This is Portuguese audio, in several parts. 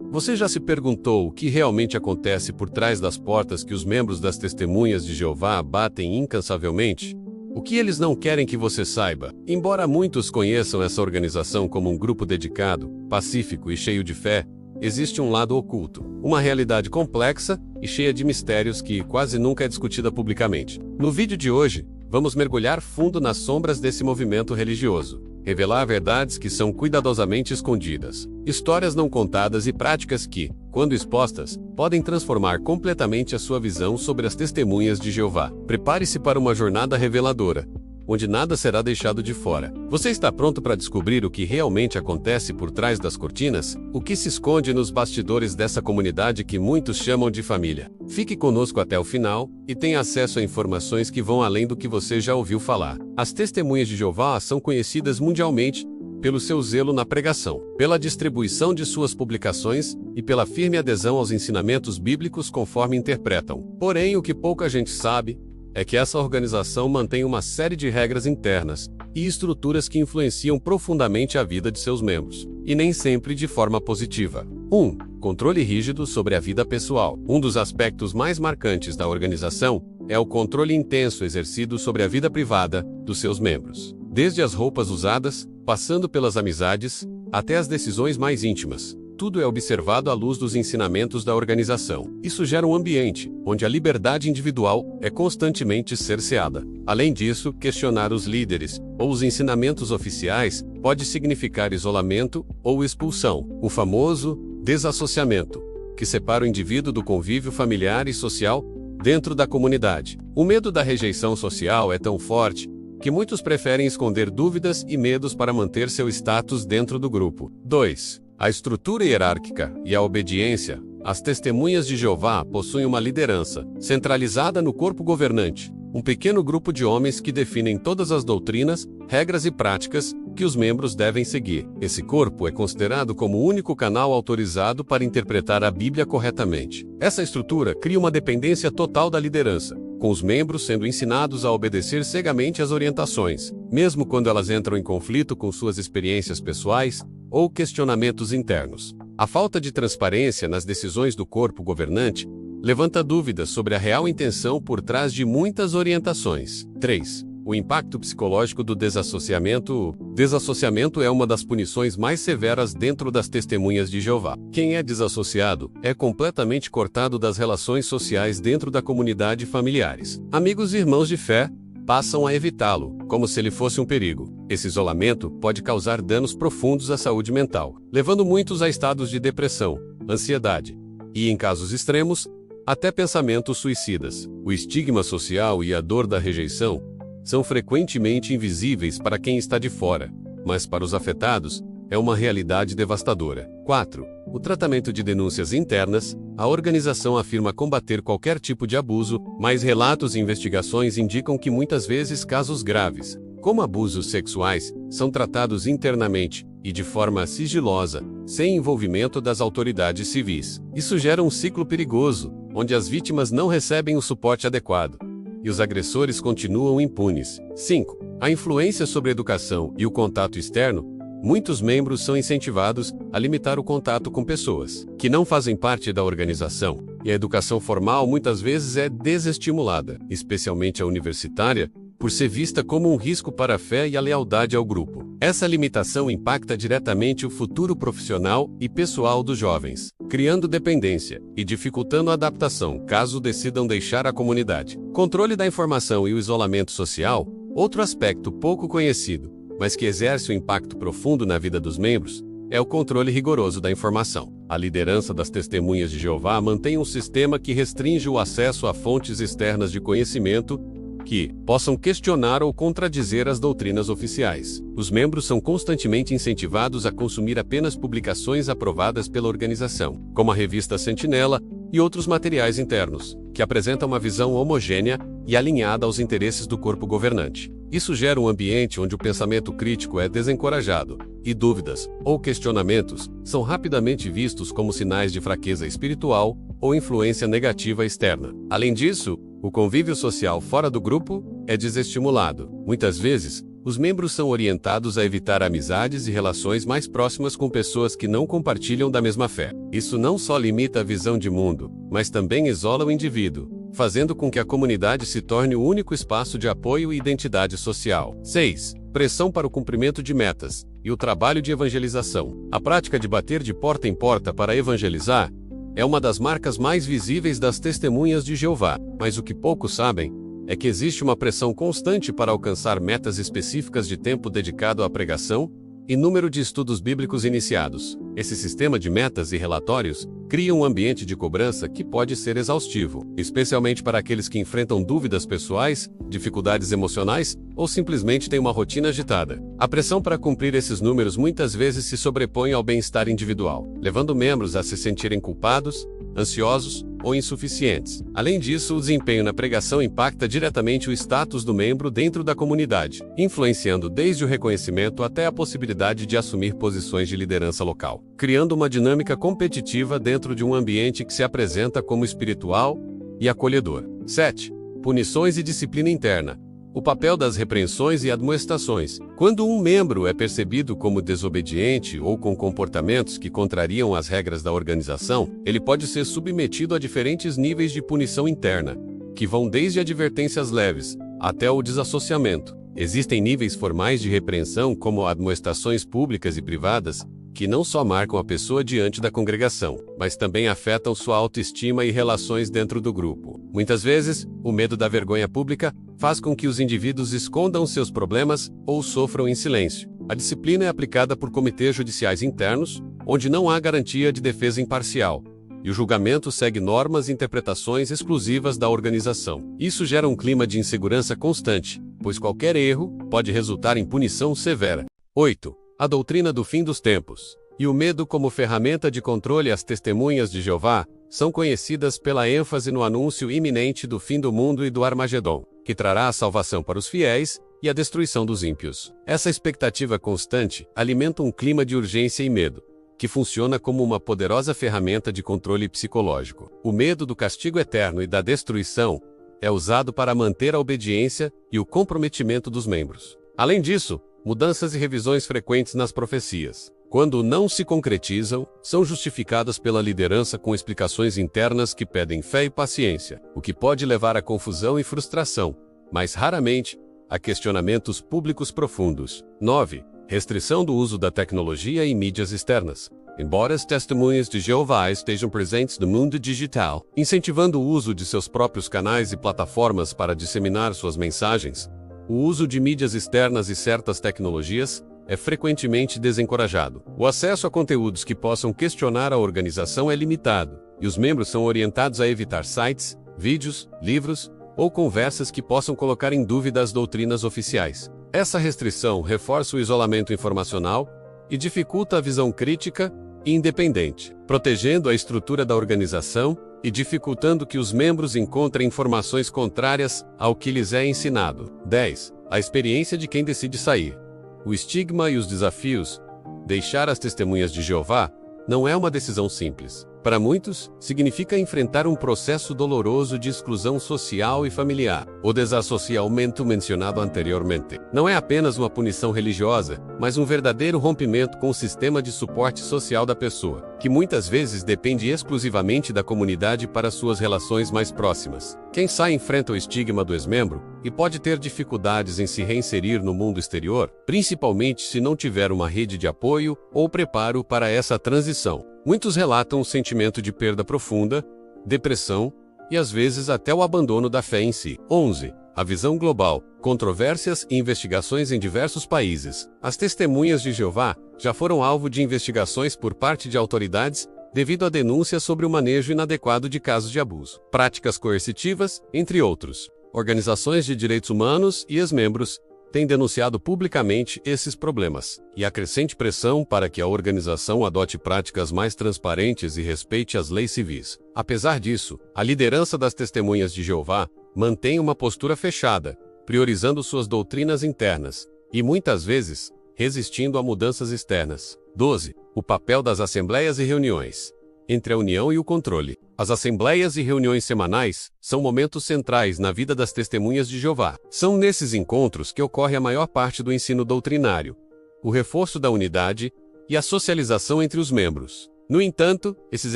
Você já se perguntou o que realmente acontece por trás das portas que os membros das Testemunhas de Jeová batem incansavelmente? O que eles não querem que você saiba? Embora muitos conheçam essa organização como um grupo dedicado, pacífico e cheio de fé, existe um lado oculto, uma realidade complexa e cheia de mistérios que quase nunca é discutida publicamente. No vídeo de hoje, vamos mergulhar fundo nas sombras desse movimento religioso, revelar verdades que são cuidadosamente escondidas, histórias não contadas e práticas que, quando expostas, podem transformar completamente a sua visão sobre as Testemunhas de Jeová. Prepare-se para uma jornada reveladora, onde nada será deixado de fora. Você está pronto para descobrir o que realmente acontece por trás das cortinas? O que se esconde nos bastidores dessa comunidade que muitos chamam de família? Fique conosco até o final e tenha acesso a informações que vão além do que você já ouviu falar. As Testemunhas de Jeová são conhecidas mundialmente pelo seu zelo na pregação, pela distribuição de suas publicações e pela firme adesão aos ensinamentos bíblicos conforme interpretam. Porém, o que pouca gente sabe é que essa organização mantém uma série de regras internas e estruturas que influenciam profundamente a vida de seus membros, e nem sempre de forma positiva. 1. Controle rígido sobre a vida pessoal. Um dos aspectos mais marcantes da organização é o controle intenso exercido sobre a vida privada dos seus membros. Desde as roupas usadas, passando pelas amizades, até as decisões mais íntimas. Tudo é observado à luz dos ensinamentos da organização. Isso gera um ambiente onde a liberdade individual é constantemente cerceada. Além disso, questionar os líderes ou os ensinamentos oficiais pode significar isolamento ou expulsão, o famoso desassociamento, que separa o indivíduo do convívio familiar e social dentro da comunidade. O medo da rejeição social é tão forte que muitos preferem esconder dúvidas e medos para manter seu status dentro do grupo. 2. A estrutura hierárquica e a obediência. As Testemunhas de Jeová possuem uma liderança centralizada no corpo governante, um pequeno grupo de homens que definem todas as doutrinas, regras e práticas que os membros devem seguir. Esse corpo é considerado como o único canal autorizado para interpretar a Bíblia corretamente. Essa estrutura cria uma dependência total da liderança, com os membros sendo ensinados a obedecer cegamente às orientações, mesmo quando elas entram em conflito com suas experiências pessoais ou questionamentos internos. A falta de transparência nas decisões do corpo governante levanta dúvidas sobre a real intenção por trás de muitas orientações. 3. O impacto psicológico do desassociamento. Desassociamento é uma das punições mais severas dentro das Testemunhas de Jeová. Quem é desassociado é completamente cortado das relações sociais dentro da comunidade e familiares. Amigos e irmãos de fé passam a evitá-lo, como se ele fosse um perigo. Esse isolamento pode causar danos profundos à saúde mental, levando muitos a estados de depressão, ansiedade e, em casos extremos, até pensamentos suicidas. O estigma social e a dor da rejeição são frequentemente invisíveis para quem está de fora, mas para os afetados, é uma realidade devastadora. 4. O tratamento de denúncias internas. A organização afirma combater qualquer tipo de abuso, mas relatos e investigações indicam que muitas vezes casos graves, como abusos sexuais, são tratados internamente e de forma sigilosa, sem envolvimento das autoridades civis. Isso gera um ciclo perigoso, onde as vítimas não recebem o suporte adequado e os agressores continuam impunes. 5. A influência sobre a educação e o contato externo. Muitos membros são incentivados a limitar o contato com pessoas que não fazem parte da organização, e a educação formal muitas vezes é desestimulada, especialmente a universitária, por ser vista como um risco para a fé e a lealdade ao grupo. Essa limitação impacta diretamente o futuro profissional e pessoal dos jovens, criando dependência e dificultando a adaptação caso decidam deixar a comunidade. Controle da informação e o isolamento social. Outro aspecto pouco conhecido, mas que exerce um impacto profundo na vida dos membros, é o controle rigoroso da informação. A liderança das Testemunhas de Jeová mantém um sistema que restringe o acesso a fontes externas de conhecimento que possam questionar ou contradizer as doutrinas oficiais. Os membros são constantemente incentivados a consumir apenas publicações aprovadas pela organização, como a revista Sentinela e outros materiais internos, que apresentam uma visão homogênea e alinhada aos interesses do corpo governante. Isso gera um ambiente onde o pensamento crítico é desencorajado, e dúvidas ou questionamentos são rapidamente vistos como sinais de fraqueza espiritual ou influência negativa externa. Além disso, o convívio social fora do grupo é desestimulado. Muitas vezes, os membros são orientados a evitar amizades e relações mais próximas com pessoas que não compartilham da mesma fé. Isso não só limita a visão de mundo, mas também isola o indivíduo, fazendo com que a comunidade se torne o único espaço de apoio e identidade social. 6. Pressão para o cumprimento de metas e o trabalho de evangelização. A prática de bater de porta em porta para evangelizar é uma das marcas mais visíveis das testemunhas de Jeová, mas o que poucos sabem é que existe uma pressão constante para alcançar metas específicas de tempo dedicado à pregação e número de estudos bíblicos iniciados. Esse sistema de metas e relatórios cria um ambiente de cobrança que pode ser exaustivo, especialmente para aqueles que enfrentam dúvidas pessoais, dificuldades emocionais ou simplesmente têm uma rotina agitada. A pressão para cumprir esses números muitas vezes se sobrepõe ao bem-estar individual, levando membros a se sentirem culpados, ansiosos ou insuficientes. Além disso, o desempenho na pregação impacta diretamente o status do membro dentro da comunidade, influenciando desde o reconhecimento até a possibilidade de assumir posições de liderança local, criando uma dinâmica competitiva dentro de um ambiente que se apresenta como espiritual e acolhedor. 7. Punições e disciplina interna. O papel das repreensões e admoestações. Quando um membro é percebido como desobediente ou com comportamentos que contrariam as regras da organização, ele pode ser submetido a diferentes níveis de punição interna, que vão desde advertências leves até o desassociamento. Existem níveis formais de repreensão, como admoestações públicas e privadas, que não só marcam a pessoa diante da congregação, mas também afetam sua autoestima e relações dentro do grupo. Muitas vezes, o medo da vergonha pública faz com que os indivíduos escondam seus problemas ou sofram em silêncio. A disciplina é aplicada por comitês judiciais internos, onde não há garantia de defesa imparcial, e o julgamento segue normas e interpretações exclusivas da organização. Isso gera um clima de insegurança constante, pois qualquer erro pode resultar em punição severa. 8. A doutrina do fim dos tempos e o medo como ferramenta de controle. As testemunhas de Jeová são conhecidas pela ênfase no anúncio iminente do fim do mundo e do Armagedon, que trará a salvação para os fiéis e a destruição dos ímpios. Essa expectativa constante alimenta um clima de urgência e medo, que funciona como uma poderosa ferramenta de controle psicológico. O medo do castigo eterno e da destruição é usado para manter a obediência e o comprometimento dos membros. Além disso, mudanças e revisões frequentes nas profecias, quando não se concretizam, são justificadas pela liderança com explicações internas que pedem fé e paciência, o que pode levar a confusão e frustração, mas raramente a questionamentos públicos profundos. 9. Restrição do uso da tecnologia e mídias externas. Embora as testemunhas de Jeová estejam presentes no mundo digital, incentivando o uso de seus próprios canais e plataformas para disseminar suas mensagens, o uso de mídias externas e certas tecnologias é frequentemente desencorajado. O acesso a conteúdos que possam questionar a organização é limitado, e os membros são orientados a evitar sites, vídeos, livros ou conversas que possam colocar em dúvida as doutrinas oficiais. Essa restrição reforça o isolamento informacional e dificulta a visão crítica e independente, protegendo a estrutura da organização e dificultando que os membros encontrem informações contrárias ao que lhes é ensinado. 10. A experiência de quem decide sair. O estigma e os desafios. Deixar as testemunhas de Jeová não é uma decisão simples. Para muitos, significa enfrentar um processo doloroso de exclusão social e familiar. O desassociamento mencionado anteriormente não é apenas uma punição religiosa, mas um verdadeiro rompimento com o sistema de suporte social da pessoa, que muitas vezes depende exclusivamente da comunidade para suas relações mais próximas. Quem sai enfrenta o estigma do ex-membro e pode ter dificuldades em se reinserir no mundo exterior, principalmente se não tiver uma rede de apoio ou preparo para essa transição. Muitos relatam um sentimento de perda profunda, depressão e às vezes até o abandono da fé em si. 11. A visão global, controvérsias e investigações em diversos países. As testemunhas de Jeová já foram alvo de investigações por parte de autoridades devido a denúncias sobre o manejo inadequado de casos de abuso, práticas coercitivas, entre outros. Organizações de direitos humanos e ex-membros têm denunciado publicamente esses problemas, e há crescente pressão para que a organização adote práticas mais transparentes e respeite as leis civis. Apesar disso, a liderança das testemunhas de Jeová mantém uma postura fechada, priorizando suas doutrinas internas, e muitas vezes, resistindo a mudanças externas. 12. O papel das assembleias e reuniões. Entre a união e o controle. As assembleias e reuniões semanais são momentos centrais na vida das testemunhas de Jeová. São nesses encontros que ocorre a maior parte do ensino doutrinário, o reforço da unidade e a socialização entre os membros. No entanto, esses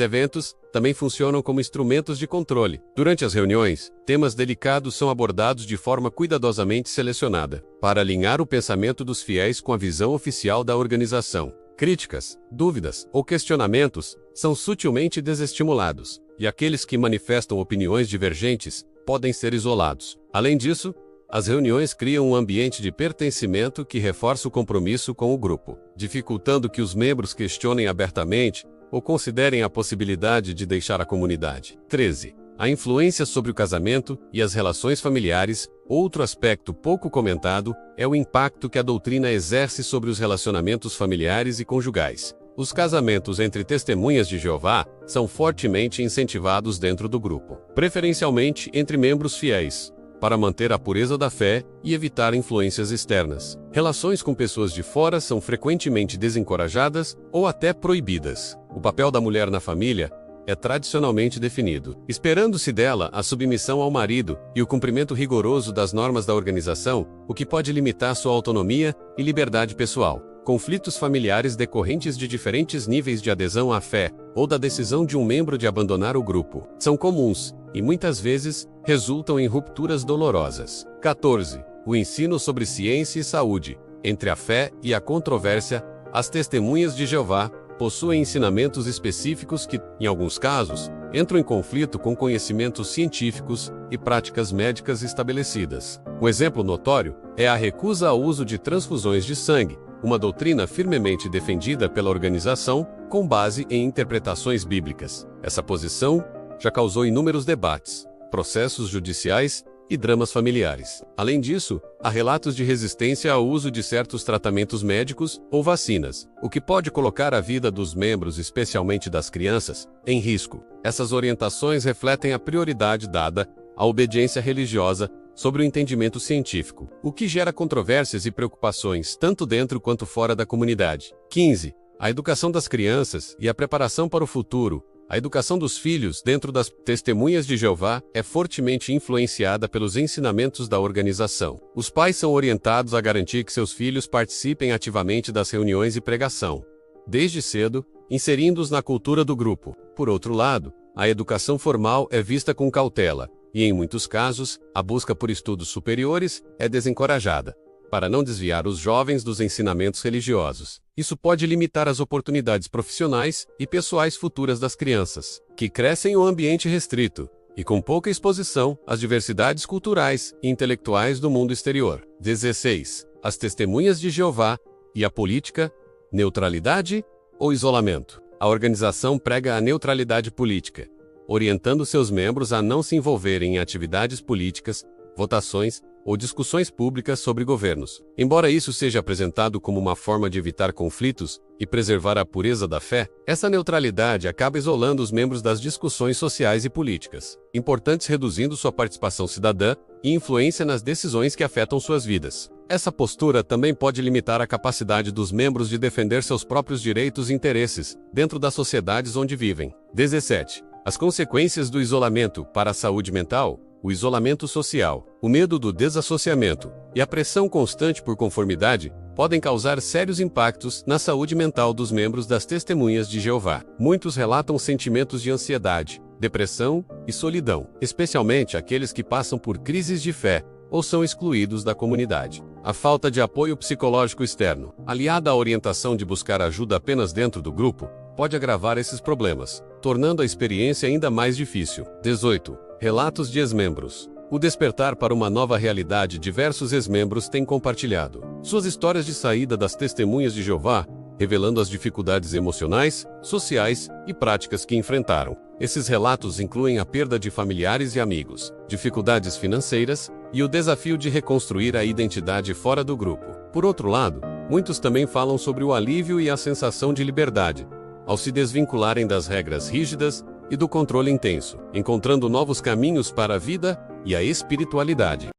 eventos também funcionam como instrumentos de controle. Durante as reuniões, temas delicados são abordados de forma cuidadosamente selecionada, para alinhar o pensamento dos fiéis com a visão oficial da organização. Críticas, dúvidas ou questionamentos são sutilmente desestimulados, e aqueles que manifestam opiniões divergentes podem ser isolados. Além disso, as reuniões criam um ambiente de pertencimento que reforça o compromisso com o grupo, dificultando que os membros questionem abertamente ou considerem a possibilidade de deixar a comunidade. 13. A influência sobre o casamento e as relações familiares. Outro aspecto pouco comentado é o impacto que a doutrina exerce sobre os relacionamentos familiares e conjugais. Os casamentos entre testemunhas de Jeová são fortemente incentivados dentro do grupo, preferencialmente entre membros fiéis, para manter a pureza da fé e evitar influências externas. Relações com pessoas de fora são frequentemente desencorajadas ou até proibidas. O papel da mulher na família é tradicionalmente definido, esperando-se dela a submissão ao marido e o cumprimento rigoroso das normas da organização, o que pode limitar sua autonomia e liberdade pessoal. Conflitos familiares decorrentes de diferentes níveis de adesão à fé ou da decisão de um membro de abandonar o grupo são comuns e muitas vezes resultam em rupturas dolorosas. 14. O ensino sobre ciência e saúde. Entre a fé e a controvérsia, as testemunhas de Jeová possuem ensinamentos específicos que, em alguns casos, entram em conflito com conhecimentos científicos e práticas médicas estabelecidas. Um exemplo notório é a recusa ao uso de transfusões de sangue, uma doutrina firmemente defendida pela organização com base em interpretações bíblicas. Essa posição já causou inúmeros debates, processos judiciais e dramas familiares. Além disso, há relatos de resistência ao uso de certos tratamentos médicos ou vacinas, o que pode colocar a vida dos membros, especialmente das crianças, em risco. Essas orientações refletem a prioridade dada à obediência religiosa sobre o entendimento científico, o que gera controvérsias e preocupações tanto dentro quanto fora da comunidade. 15. A educação das crianças e a preparação para o futuro. A educação dos filhos dentro das testemunhas de Jeová é fortemente influenciada pelos ensinamentos da organização. Os pais são orientados a garantir que seus filhos participem ativamente das reuniões e pregação, desde cedo, inserindo-os na cultura do grupo. Por outro lado, a educação formal é vista com cautela, e em muitos casos, a busca por estudos superiores é desencorajada, para não desviar os jovens dos ensinamentos religiosos. Isso pode limitar as oportunidades profissionais e pessoais futuras das crianças, que crescem em um ambiente restrito e com pouca exposição às diversidades culturais e intelectuais do mundo exterior. 16. As testemunhas de Jeová e a política, neutralidade ou isolamento. A organização prega a neutralidade política, orientando seus membros a não se envolverem em atividades políticas, votações ou discussões públicas sobre governos. Embora isso seja apresentado como uma forma de evitar conflitos e preservar a pureza da fé, essa neutralidade acaba isolando os membros das discussões sociais e políticas, importantes, reduzindo sua participação cidadã e influência nas decisões que afetam suas vidas. Essa postura também pode limitar a capacidade dos membros de defender seus próprios direitos e interesses dentro das sociedades onde vivem. 17. As consequências do isolamento para a saúde mental. O isolamento social, o medo do desassociamento e a pressão constante por conformidade podem causar sérios impactos na saúde mental dos membros das testemunhas de Jeová. Muitos relatam sentimentos de ansiedade, depressão e solidão, especialmente aqueles que passam por crises de fé ou são excluídos da comunidade. A falta de apoio psicológico externo, aliada à orientação de buscar ajuda apenas dentro do grupo, pode agravar esses problemas, tornando a experiência ainda mais difícil. 18. Relatos de ex-membros. O despertar para uma nova realidade. Diversos ex-membros têm compartilhado suas histórias de saída das testemunhas de Jeová, revelando as dificuldades emocionais, sociais e práticas que enfrentaram. Esses relatos incluem a perda de familiares e amigos, dificuldades financeiras e o desafio de reconstruir a identidade fora do grupo. Por outro lado, muitos também falam sobre o alívio e a sensação de liberdade, ao se desvincularem das regras rígidas e do controle intenso, encontrando novos caminhos para a vida e a espiritualidade.